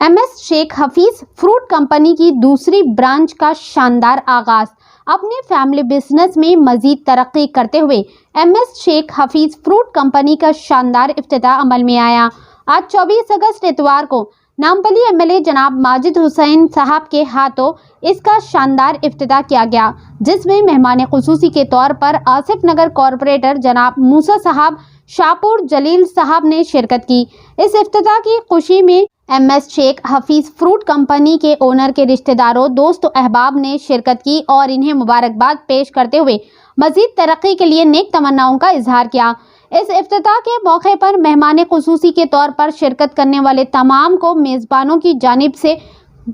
MS Sheikh Hafeez fruit company की दूसरी branch का शानदार आगाज। अपने फैमिली बिजनेस में मजीद तरक्की करते हुए MS Sheikh Hafeez fruit company का शानदार इफ्तिताह अमल में आया। आज 24 अगस्त इतवार को नामपल्ली एमएलए जनाब माजिद हुसैन साहब के हाथों इसका शानदार इफ्तिताह किया गया, जिसमें मेहमान खुसूसी के तौर पर आसिफ नगर कॉरपोरेटर जनाब मूसा साहब, शाहपुर जलील साहब ने शिरकत की। इस इफ्तिताह की खुशी में MS Sheikh Hafeez fruit company के ओनर के रिश्तेदारों, दोस्तों, अहबाब ने शिरकत की और इन्हें मुबारकबाद पेश करते हुए मजीद तरक्की के लिए नेक तमन्नाओं का इजहार किया। इस इफ्तिताह के मौके पर मेहमान खुसूसी के तौर पर शिरकत करने वाले तमाम को मेज़बानों की जानिब से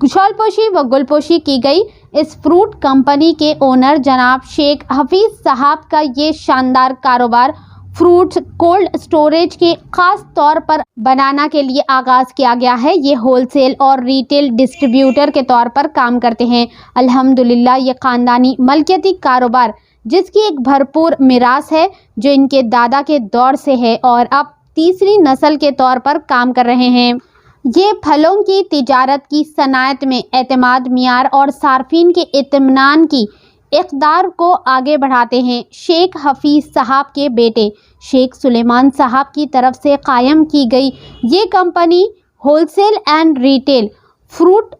शॉलपोशी व गुलपोशी की गई। इस फ्रूट कंपनी के ओनर जनाब शेख हफीज साहब का ये शानदार कारोबार फ्रूट्स कोल्ड स्टोरेज के खास तौर पर बनाना के लिए आगाज़ किया गया है। ये होलसेल और रिटेल डिस्ट्रीब्यूटर के तौर पर काम करते हैं। अल्हम्दुलिल्लाह ये ख़ानदानी मलकियती कारोबार जिसकी एक भरपूर मिरास है, जो इनके दादा के दौर से है और अब तीसरी नस्ल के तौर पर काम कर रहे हैं। ये फलों की तिजारत की सनायत में एतमाद, मियार और सार्फिन के इत्मीनान की इक़दार को आगे बढ़ाते हैं। शेख हफीज साहब के बेटे शेख सुलेमान साहब की तरफ से कायम की गई ये company wholesale and retail, fruit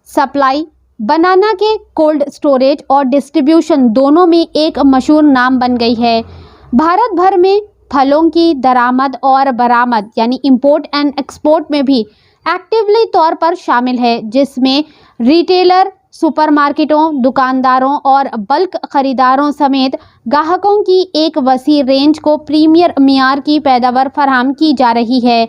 supply, banana के कोल्ड स्टोरेज और डिस्ट्रीब्यूशन दोनों में एक मशहूर नाम बन गई है। भारत भर में फलों की दरामद और बरामद यानी इंपोर्ट एंड एक्सपोर्ट में भी एक्टिवली तौर पर शामिल है, जिसमें रिटेलर, सुपरमार्केटों, दुकानदारों और बल्क खरीदारों समेत ग्राहकों की एक वसी रेंज को प्रीमियर मियार की पैदावार फराहम की जा रही है।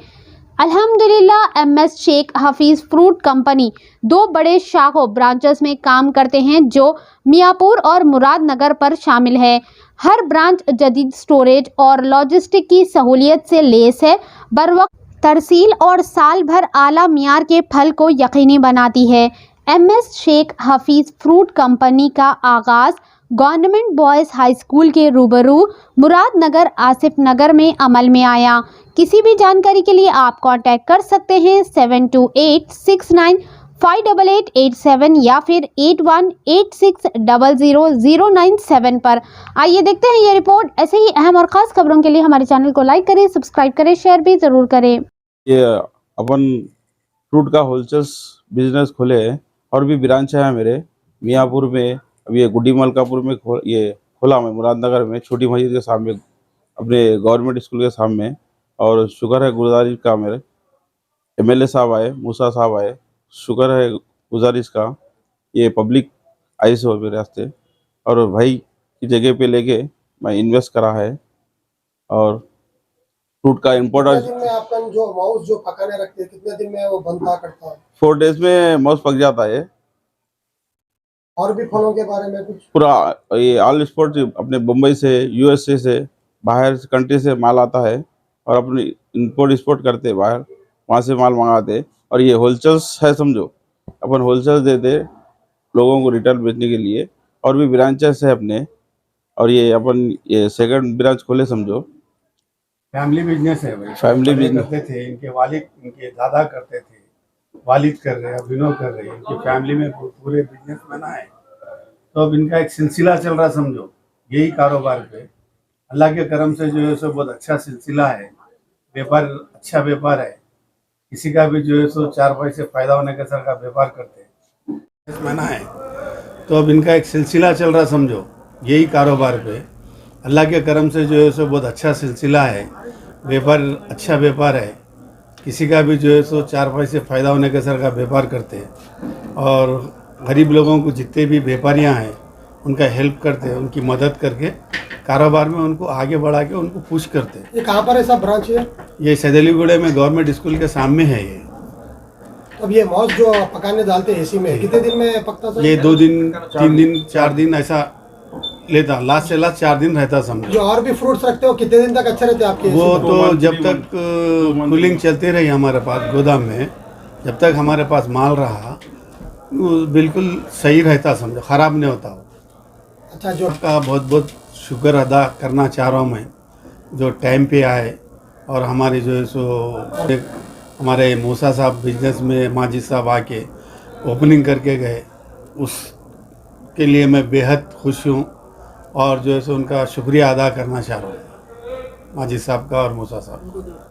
अल्हम्दुलिल्लाह MS Sheikh Hafeez fruit company दो बड़े शाखों ब्रांचेस में काम करते हैं, जो मियापुर और मुरादनगर पर शामिल है। हर ब्रांच जदीद स्टोरेज और लॉजिस्टिक की सहूलियत से लैस है, बरवक्त तरसील और साल भर आला मियार के फल को यकीनी बनाती है। MS Sheikh Hafeez fruit company का आगाज़ गवर्नमेंट बॉयज़ हाई स्कूल के रूबरू मुरादनगर आसिफ नगर में अमल में आया। किसी भी जानकारी के लिए आप कांटेक्ट कर सकते हैं 7286958887 या फिर 8186000997 पर। आइए देखते हैं ये रिपोर्ट। ऐसे ही अहम और ख़ास खबरों के लिए हमारे चैनल को लाइक करें, सब्सक्राइब करें, शेयर भी ज़रूर करें। ये अपन फ्रूट का होलसेल बिजनेस खोले हैं और भी ब्रांच है मेरे मियाँपुर में, अभी ये गुड्डी मलकापुर में खोला मैं, मुरादनगर में छोटी मस्जिद के सामने अपने गवर्नमेंट स्कूल के सामने। और शुक्र है गुजारिश का, मेरे एमएलए साहब आए, मूसा साहब आए, शुक्र है गुजारिश का, ये पब्लिक आई से मेरे रास्ते और भाई की जगह पे लेके मैं इन्वेस्ट करा है। और फ्रूट का इम्पोर्ट दिन में आपका जो माउस जो पकाने रखते हैं कितने दिन में वो बनता करता है? 4 डेज में माउस पक जाता है। और भी फलों के बारे में कुछ? पूरा ये ऑल एक्सपोर्ट अपने मुंबई से, यूएसए से, बाहर कंट्री से माल आता है और अपने इंपोर्ट एक्सपोर्ट करते हैं बाहर, वहाँ से माल मंगाते। और ये होलसेल्स है, समझो अपन होलसेल देते लोगों को रिटेल बेचने के लिए। और भी ब्रांचेस है अपने, और ये अपन ये सेकंड ब्रांच खोले, समझो फैमिली बिजनेस है भाई। फैमिली बिजनेस करते थे, इनके वालिद, इनके दादा करते थे, वालिद कर रहे हैं, अभिनव कर रहे हैं, इनकी फैमिली में पूरे बिजनेस बना है। तो अब इनका एक सिलसिला चल रहा, समझो यही कारोबार पे अल्लाह के करम से जो है सो बहुत अच्छा सिलसिला है, व्यापार अच्छा व्यापार है। किसी का भी जो है सो 4 पैसे फायदा होने के सर का व्यापार करते हैं, बना है। तो अब इनका एक सिलसिला चल रहा, समझो यही कारोबार पे अल्लाह के करम से जो है सो बहुत अच्छा सिलसिला है, व्यापार अच्छा व्यापार है। किसी का भी जो है सो 4 पैसे फ़ायदा होने के सर का व्यापार करते हैं और गरीब लोगों को जितने भी व्यापारियां हैं उनका हेल्प करते हैं, उनकी मदद करके कारोबार में उनको आगे बढ़ा के उनको पुश करते हैं। ये कहाँ पर है सब ब्रांच है? ये सैदलीगुड़े में गवर्नमेंट स्कूल के सामने है ये। अब ये माउस जो पकाने डालते हैं एसी में कितने दिन में पकता था? ये 2 दिन, 3 दिन, 4 दिन ऐसा लेता, लास्ट से लास्ट 4 दिन रहता समझो। जो और भी फ्रूट्स रखते हो कितने दिन तक अच्छे रहते आपके? वो तो जब तक कूलिंग चलती रही हमारे पास गोदाम में, जब तक हमारे पास माल रहा वो बिल्कुल सही रहता, समझो ख़राब नहीं होता वो। अच्छा, जो का बहुत बहुत शुक्र अदा करना चाह रहा हूँ मैं, जो टाइम पे आए और हमारी जो है सो एक हमारे मूसा साहब बिजनेस में माजिद साहब आके ओपनिंग करके गए, उसके लिए मैं बेहद खुश हूँ और जो है सो उनका शुक्रिया अदा करना चाह रहा हूँ, माजिद साहब का और मूसा साहब का।